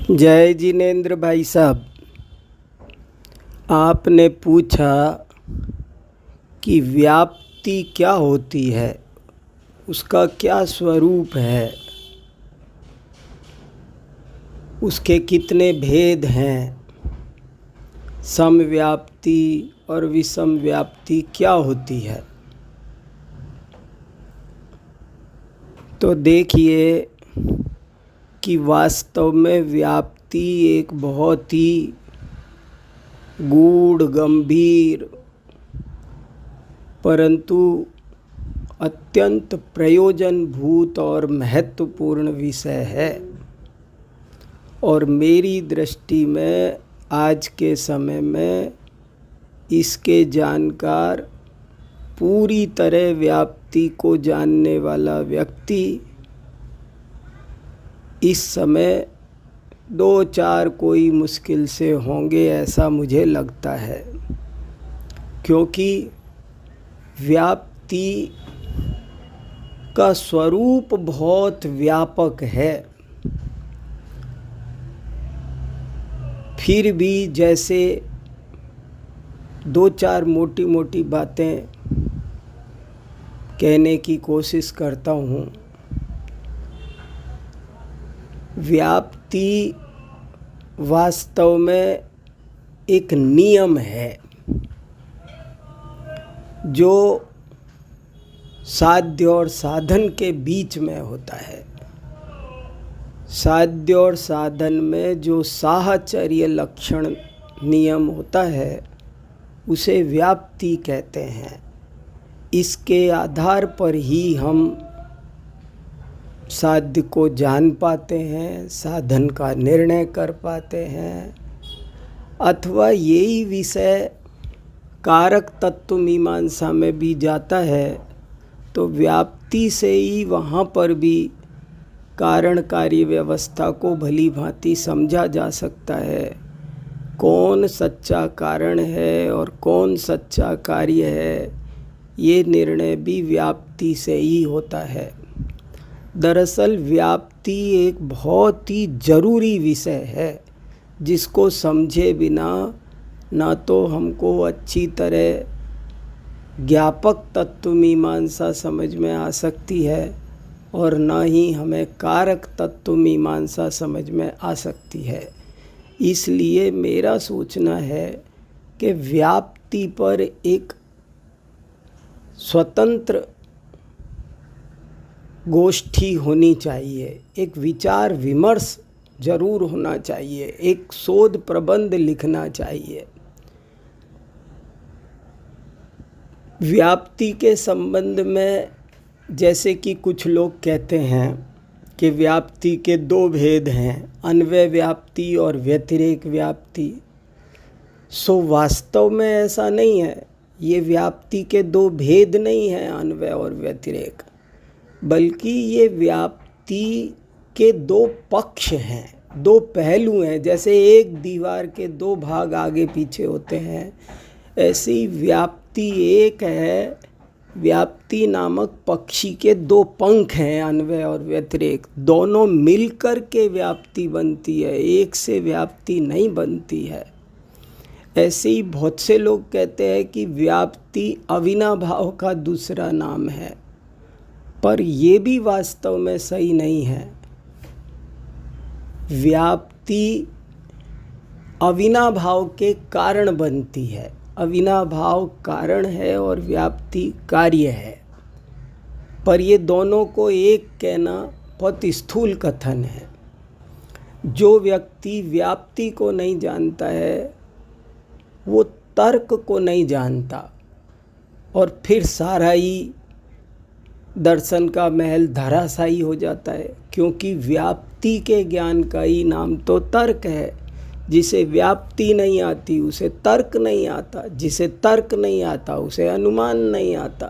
जय जिनेंद्र भाई साहब, आपने पूछा कि व्याप्ति क्या होती है, उसका क्या स्वरूप है, उसके कितने भेद हैं, समव्याप्ति और विषम व्याप्ति क्या होती है। तो देखिए कि वास्तव में व्याप्ति एक बहुत ही गूढ़, गंभीर परंतु अत्यंत प्रयोजनभूत और महत्वपूर्ण विषय है। और मेरी दृष्टि में आज के समय में इसके जानकार, पूरी तरह व्याप्ति को जानने वाला व्यक्ति इस समय 2-4 कोई मुश्किल से होंगे, ऐसा मुझे लगता है। क्योंकि व्याप्ति का स्वरूप बहुत व्यापक है। फिर भी जैसे 2-4 मोटी मोटी बातें कहने की कोशिश करता हूँ। व्याप्ति वास्तव में एक नियम है जो साध्य और साधन के बीच में होता है। साध्य और साधन में जो साहचर्य लक्षण नियम होता है उसे व्याप्ति कहते हैं। इसके आधार पर ही हम साध्य को जान पाते हैं, साधन का निर्णय कर पाते हैं, अथवा यही विषय कारक तत्व मीमांसा में भी जाता है तो व्याप्ति से ही वहाँ पर भी कारण कार्य व्यवस्था को भली भांति समझा जा सकता है। कौन सच्चा कारण है और कौन सच्चा कार्य है, ये निर्णय भी व्याप्ति से ही होता है। दरअसल व्याप्ति एक बहुत ही ज़रूरी विषय है जिसको समझे बिना ना तो हमको अच्छी तरह ज्ञापक तत्व मीमांसा समझ में आ सकती है और ना ही हमें कारक तत्व मीमांसा समझ में आ सकती है। इसलिए मेरा सोचना है कि व्याप्ति पर एक स्वतंत्र गोष्ठी होनी चाहिए, एक विचार विमर्श जरूर होना चाहिए, एक शोध प्रबंध लिखना चाहिए। व्याप्ति के संबंध में जैसे कि कुछ लोग कहते हैं कि व्याप्ति के 2 भेद हैं, अन्वय व्याप्ति और व्यतिरेक व्याप्ति। सो वास्तव में ऐसा नहीं है। ये व्याप्ति के 2 भेद नहीं हैं, अन्वय और व्यतिरेक, बल्कि ये व्याप्ति के 2 पक्ष हैं, 2 पहलू हैं। जैसे एक दीवार के 2 भाग आगे पीछे होते हैं, ऐसे ही व्याप्ति एक है। व्याप्ति नामक पक्षी के 2 पंख हैं, अन्वय और व्यतिरेक। दोनों मिलकर के व्याप्ति बनती है, एक से व्याप्ति नहीं बनती है। ऐसे ही बहुत से लोग कहते हैं कि व्याप्ति अविनाभाव का दूसरा नाम है, पर ये भी वास्तव में सही नहीं है। व्याप्ति अविनाभाव के कारण बनती है। अविनाभाव कारण है और व्याप्ति कार्य है, पर ये दोनों को एक कहना बहुत स्थूल कथन है। जो व्यक्ति व्याप्ति को नहीं जानता है वो तर्क को नहीं जानता, और फिर सारा ही दर्शन का महल धराशायी हो जाता है। क्योंकि व्याप्ति के ज्ञान का ही नाम तो तर्क है। जिसे व्याप्ति नहीं आती उसे तर्क नहीं आता, जिसे तर्क नहीं आता उसे अनुमान नहीं आता।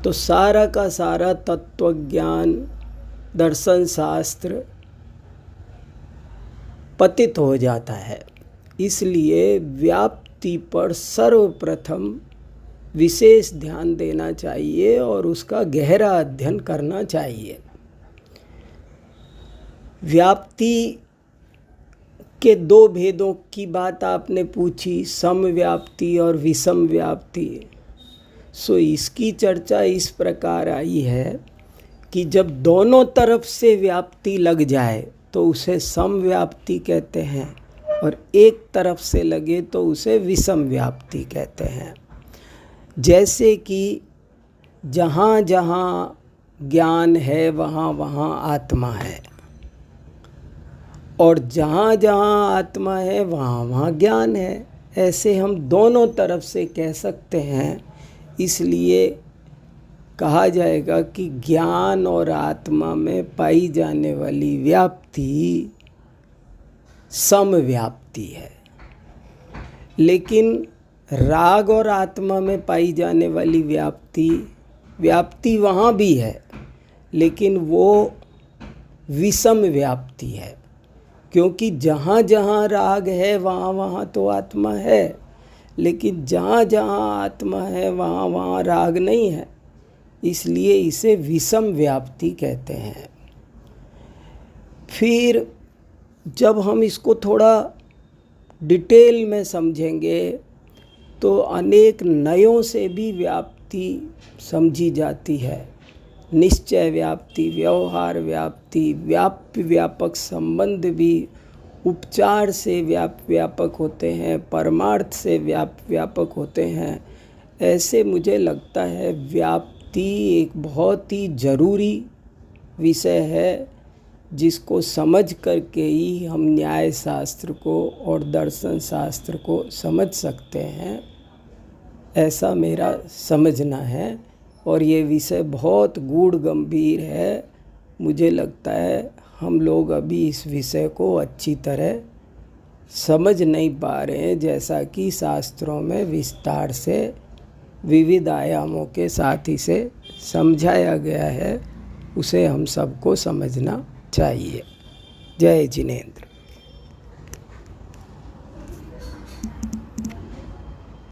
तो सारा का सारा तत्वज्ञान, दर्शन शास्त्र पतित हो जाता है। इसलिए व्याप्ति पर सर्वप्रथम विशेष ध्यान देना चाहिए और उसका गहरा अध्ययन करना चाहिए। व्याप्ति के दो भेदों की बात आपने पूछी, समव्याप्ति और विषम व्याप्ति। सो इसकी चर्चा इस प्रकार आई है कि जब दोनों तरफ से व्याप्ति लग जाए तो उसे समव्याप्ति कहते हैं, और एक तरफ से लगे तो उसे विषम व्याप्ति कहते हैं। जैसे कि जहाँ जहाँ ज्ञान है वहाँ वहाँ आत्मा है, और जहाँ जहाँ आत्मा है वहाँ वहाँ ज्ञान है। ऐसे हम दोनों तरफ से कह सकते हैं। इसलिए कहा जाएगा कि ज्ञान और आत्मा में पाई जाने वाली व्याप्ति समव्याप्ति है। लेकिन राग और आत्मा में पाई जाने वाली व्याप्ति वहाँ भी है, लेकिन वो विषम व्याप्ति है, क्योंकि जहाँ जहाँ राग है वहाँ वहाँ तो आत्मा है, लेकिन जहाँ जहाँ आत्मा है वहाँ वहाँ राग नहीं है। इसलिए इसे विषम व्याप्ति कहते हैं। फिर जब हम इसको थोड़ा डिटेल में समझेंगे तो अनेक नयों से भी व्याप्ति समझी जाती है। निश्चय व्याप्ति, व्यवहार व्याप्ति, व्याप्य व्यापक संबंध भी उपचार से व्यापक होते हैं, परमार्थ से व्यापक होते हैं। ऐसे मुझे लगता है व्याप्ति एक बहुत ही ज़रूरी विषय है, जिसको समझ करके ही हम न्याय शास्त्र को और दर्शन शास्त्र को समझ सकते हैं, ऐसा मेरा समझना है। और ये विषय बहुत गूढ़ गंभीर है। मुझे लगता है हम लोग अभी इस विषय को अच्छी तरह समझ नहीं पा रहे हैं, जैसा कि शास्त्रों में विस्तार से विविध आयामों के साथ इसे समझाया गया है। उसे हम सबको समझना चाहिए। जय जिनेंद्र।